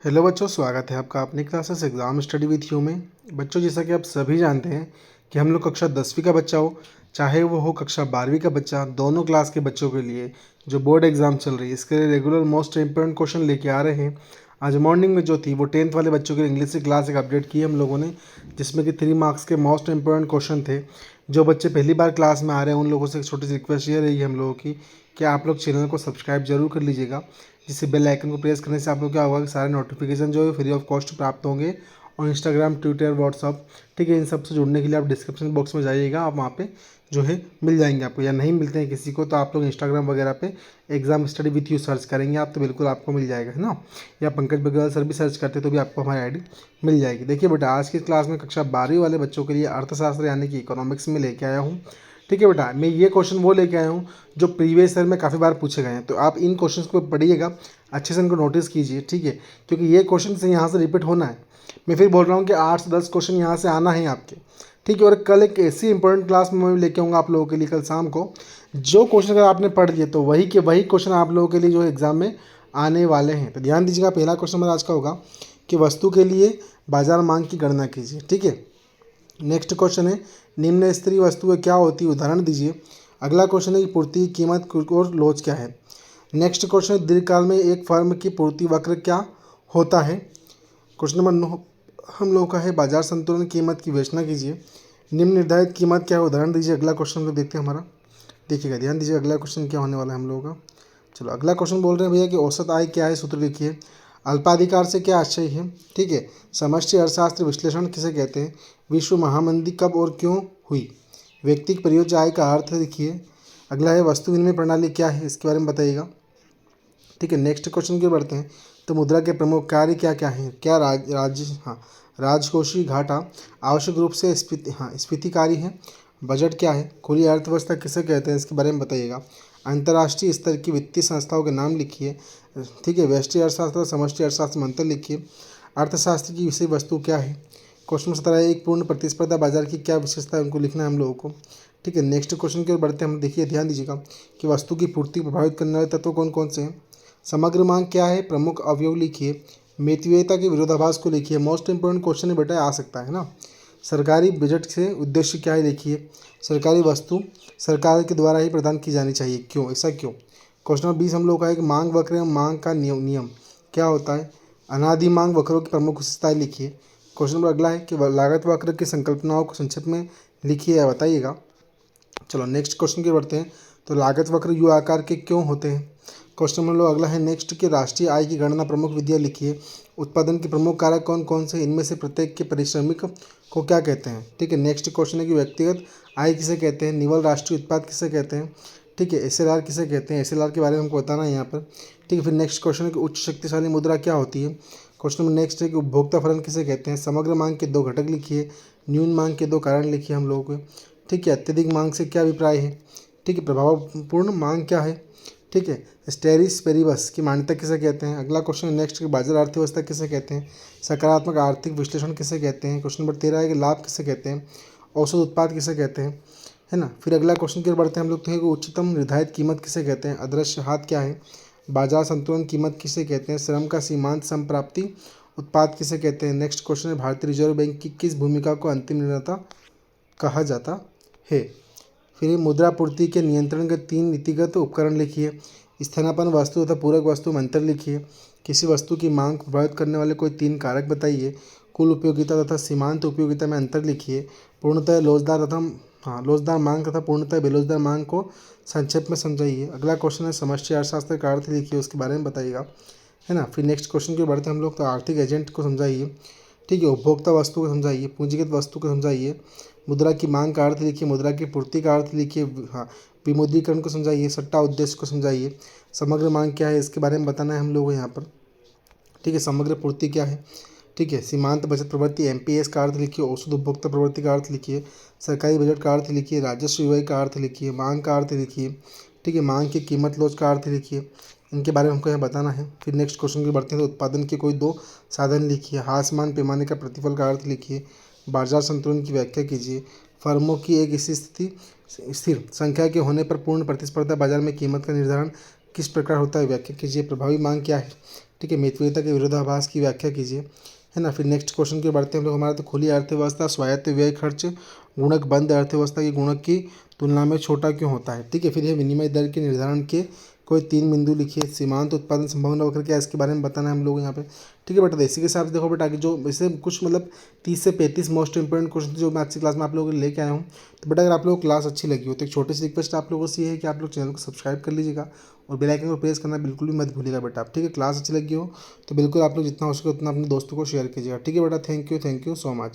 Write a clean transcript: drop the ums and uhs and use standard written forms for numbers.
Hello बच्चों, स्वागत है आपका अपनी classes exam study with you में। बच्चों, जैसा कि आप सभी जानते हैं कि हम लोग कक्षा 10वीं का बच्चा हो चाहे वो हो कक्षा 12वीं का बच्चा, दोनों क्लास के बच्चों के लिए जो बोर्ड एग्ज़ाम चल रही है इसके लिए रेगुलर मोस्ट इंपॉर्टेंट क्वेश्चन लेके आ रहे हैं। आज मॉर्निंग में जो थी वो 10th वाले बच्चों के लिए इंग्लिश की क्लास एक अपडेट की हम लोगों ने, जिसमें कि 3 मार्क्स के मोस्ट इंपॉर्टेंट क्वेश्चन थे। जो बच्चे पहली बार क्लास में आ रहे हैं उन लोगों से एक छोटी सी रिक्वेस्ट ये रही है हम लोगों की कि आप लोग चैनल को सब्सक्राइब जरूर कर लीजिएगा, जिससे बेल आइकन को प्रेस करने से आप लोग क्या होगा कि सारे नोटिफिकेशन जो है फ्री ऑफ कॉस्ट प्राप्त होंगे। और इंस्टाग्राम, ट्विटर, व्हाट्सअप, ठीक है, इन सब से जुड़ने के लिए आप डिस्क्रिप्शन बॉक्स में जाइएगा, आप वहाँ पे जो है मिल जाएंगे आपको। या नहीं मिलते हैं किसी को तो आप लोग इंस्टाग्राम वगैरह पे exam study with you search करेंगे आप तो बिल्कुल आपको मिल जाएगा, है ना। या पंकज बग्गल सर भी सर्च करते तो भी आपको हमारी आईडी मिल जाएगी। देखिए बेटा, आज की क्लास में कक्षा 12वीं वाले बच्चों के लिए अर्थशास्त्र यानी कि इकोनॉमिक्स में लेके आया हूँ। ठीक है बेटा, मैं ये क्वेश्चन वो लेके आया हूँ जो प्रीवियस ईयर में काफ़ी बार पूछे गए हैं, तो आप इन क्वेश्चंस को पढ़िएगा, अच्छे से इनको नोटिस कीजिए, ठीक है, क्योंकि ये क्वेश्चन से यहाँ से रिपीट होना है। मैं फिर बोल रहा हूँ कि 8 से 10 क्वेश्चन यहाँ से आना है आपके, ठीक है। और कल एक ऐसी इंपॉर्टेंट क्लास में मैं लेके आऊँगा आप लोगों के लिए कल शाम को, जो क्वेश्चन अगर आपने पढ़ लिए तो वही के वही क्वेश्चन आप लोगों के लिए जो एग्जाम में आने वाले हैं। तो ध्यान दीजिएगा, पहला क्वेश्चन हमारा आज का होगा कि वस्तु के लिए बाजार मांग की गणना कीजिए, ठीक है। नेक्स्ट क्वेश्चन है निम्न स्तरीय वस्तुएं क्या होती है, उदाहरण दीजिए। अगला क्वेश्चन है कि पूर्ति की कीमत और लोच क्या है। नेक्स्ट क्वेश्चन है दीर्घकाल में एक फर्म की पूर्ति वक्र क्या होता है। क्वेश्चन नंबर 9 हम लोगों का है बाजार संतुलन कीमत की विवेचना कीजिए। निम्न निर्धारित कीमत क्या है, उदाहरण दीजिए। अगला क्वेश्चन हम लोग देखते हैं हमारा, देखिएगा, ध्यान दीजिए अगला क्वेश्चन क्या होने वाला है हम लोगों का। चलो अगला क्वेश्चन बोल रहे हैं भैया कि औसत आय क्या है, सूत्र लिखिए। अल्पाधिकार से क्या आशय है, ठीक है। समष्टि अर्थशास्त्र विश्लेषण किसे कहते हैं। विश्व महामंदी कब और क्यों हुई। व्यक्तिगत परियोज्य आय का अर्थ लिखिए। अगला है वस्तु विनिमय प्रणाली क्या है, इसके बारे में बताइएगा, ठीक है। नेक्स्ट क्वेश्चन की ओर बढ़ते हैं। तो मुद्रा के प्रमुख कार्य क्या क्या हैं। क्या राजकोषीय घाटा आवश्यक रूप से स्फीतिकारी है। बजट क्या है। खुली अर्थव्यवस्था किसे कहते हैं, इसके बारे में बताइएगा। अंतर्राष्ट्रीय स्तर की वित्तीय संस्थाओं के नाम लिखिए, ठीक है। व्यष्टि अर्थशास्त्र और समष्टि अर्थशास्त्र में अंतर लिखिए। अर्थशास्त्र की विषय वस्तु क्या है। क्वेश्चन 17 है एक पूर्ण प्रतिस्पर्धा बाजार की क्या विशेषता है, उनको लिखना है हम लोगों को, ठीक है। नेक्स्ट क्वेश्चन की ओर बढ़ते हैं हम। देखिए ध्यान दीजिएगा कि वस्तु की पूर्ति प्रभावित करने वाले तत्व कौन कौन से हैं। समग्र मांग क्या है, प्रमुख अवयव लिखिए। मितव्ययिता के विरोधाभास को लिखिए। मोस्ट इंपोर्टेंट क्वेश्चन है बेटा, आ सकता है ना। सरकारी बजट से उद्देश्य क्या है लिखिए। सरकारी वस्तु सरकार के द्वारा ही प्रदान की जानी चाहिए, क्यों, ऐसा क्यों। क्वेश्चन नंबर 20 हम लोग का है कि मांग वक्र एवं मांग का नियम क्या होता है। अनादि मांग वक्रों की प्रमुख विशेषताएं लिखिए। क्वेश्चन नंबर अगला है कि लागत वक्र की संकल्पनाओं को संक्षिप्त में लिखिए या बताइएगा। चलो नेक्स्ट क्वेश्चन की बढ़ते हैं। तो लागत वक्र यू आकार के क्यों होते हैं। क्वेश्चन हम लोग अगला है नेक्स्ट कि राष्ट्रीय आय की गणना प्रमुख विधियाँ लिखिए। उत्पादन के प्रमुख कारक कौन कौन से, इनमें से प्रत्येक के पारिश्रमिक को क्या कहते हैं, ठीक है। नेक्स्ट क्वेश्चन है कि व्यक्तिगत आय किसे कहते हैं। निवल राष्ट्रीय उत्पाद किसे कहते हैं, ठीक है। एसएलआर किसे कहते हैं, एसएलआर के बारे में हमको बताना है यहाँ पर, ठीक है। फिर नेक्स्ट क्वेश्चन है कि उच्च शक्तिशाली मुद्रा क्या होती है। क्वेश्चन नंबर नेक्स्ट है कि उपभोक्ता फलन किसे कहते हैं। समग्र मांग के 2 घटक लिखिए। न्यून मांग के 2 कारण लिखिए हम लोगों को, ठीक है। अत्यधिक मांग से क्या अभिप्राय है, ठीक है। प्रभावपूर्ण मांग क्या है, ठीक है। स्टेरिस पेरिबस की मान्यता किसे कहते हैं। अगला क्वेश्चन नेक्स्ट कि बाजार अर्थव्यवस्था किसे कहते हैं। सकारात्मक आर्थिक विश्लेषण किसे कहते हैं। क्वेश्चन नंबर 13 है कि लाभ किसे कहते हैं। औसत उत्पाद किसे कहते हैं, है ना। फिर अगला क्वेश्चन की ओर बढ़ते हैं हम लोग, तो है कि उच्चतम निर्धारित कीमत किसे कहते हैं। अदृश्य हाथ क्या है। बाजार संतुलन कीमत किसे कहते हैं। श्रम का सीमांत संप्राप्ति उत्पाद किसे कहते हैं। नेक्स्ट क्वेश्चन है भारतीय रिजर्व बैंक की किस भूमिका को अंतिम निर्णयता कहा जाता है। फिर मुद्रा पूर्ति के नियंत्रण के 3 नीतिगत उपकरण लिखिए। स्थानापन्न वस्तु तथा पूरक वस्तु में अंतर लिखिए। किसी वस्तु की मांग को प्रभावित करने वाले कोई 3 कारक बताइए। कुल उपयोगिता तथा सीमांत उपयोगिता में अंतर लिखिए। पूर्णतः लोचदार मांग तथा पूर्णतः बेलोचदार मांग को संक्षेप में समझाइए। अगला क्वेश्चन है समष्टि अर्थशास्त्र का अर्थ लिखिए, उसके बारे में बताइएगा, है ना। फिर नेक्स्ट क्वेश्चन की बढ़ते हम लोग, तो आर्थिक एजेंट को समझाइए, ठीक है। उपभोक्ता वस्तु को समझाइए। पूंजीगत वस्तु को समझाइए। मुद्रा की मांग का अर्थ लिखिए। मुद्रा की पूर्ति का अर्थ लिखिए। विमुद्रीकरण को समझाइए। सट्टा उद्देश्य को समझाइए। समग्र मांग क्या है, इसके बारे में बताना है हम लोग यहाँ पर, ठीक है। समग्र पूर्ति क्या है, ठीक है। सीमांत बचत प्रवृत्ति एमपीएस का अर्थ लिखिए। औसत उपभोक्ता प्रवृत्ति का अर्थ लिखिए। सरकारी बजट का अर्थ लिखिए। राजस्व व्यय का अर्थ लिखिए। मांग का अर्थ लिखिए, ठीक है। मांग की कीमत लोच का अर्थ लिखिए, इनके बारे में हमको यहाँ बताना है। फिर नेक्स्ट क्वेश्चन की बढ़ते हैं, तो उत्पादन के कोई 2 साधन लिखिए। हासमान पैमाने का प्रतिफल का अर्थ लिखिए। बाजार संतुलन की व्याख्या कीजिए। फर्मों की एक स्थिर संख्या के होने पर पूर्ण प्रतिस्पर्धा बाजार में कीमत का निर्धारण किस प्रकार होता है, व्याख्या कीजिए। प्रभावी मांग क्या है, ठीक है, मितव्ययिता के विरोधाभास की व्याख्या कीजिए, है ना। फिर नेक्स्ट क्वेश्चन की बढ़ते हैं हम लोग हमारा, तो खुली अर्थव्यवस्था स्वायत्त व्यय खर्च गुणक बंद अर्थव्यवस्था की गुणक की तुलना में छोटा क्यों होता है। ठीक है, फिर ये विनिमय दर के निर्धारण के कोई 3 बिंदु लिखिए, सीमांत उत्पादन संभावना वक्र क्या है इसके बारे में बताना है हम लोग यहाँ पे। ठीक है बेटा, तो इसी के हिसाब से देखो बेटा, कि जो वैसे कुछ मतलब 30 से 35 मोस्ट इंपॉर्टेंट क्वेश्चन जो मैं आज की क्लास में आप लोगों को लेके आया हूँ। तो बेटा अगर आप लोगों को क्लास अच्छी लगी हो तो एक छोटी सी रिक्वेस्ट आप लोगों से ये है कि आप लोग चैनल को सब्सक्राइब कर लीजिएगा और बेल आइकन को प्रेस करना बिल्कुल भी मत भूलिएगा बेटा आप। ठीक है, क्लास अच्छी लगी हो तो बिल्कुल आप लोग जितना हो सके उतना अपने दोस्तों को शेयर कीजिएगा। ठीक है बेटा, थैंक यू सो मच।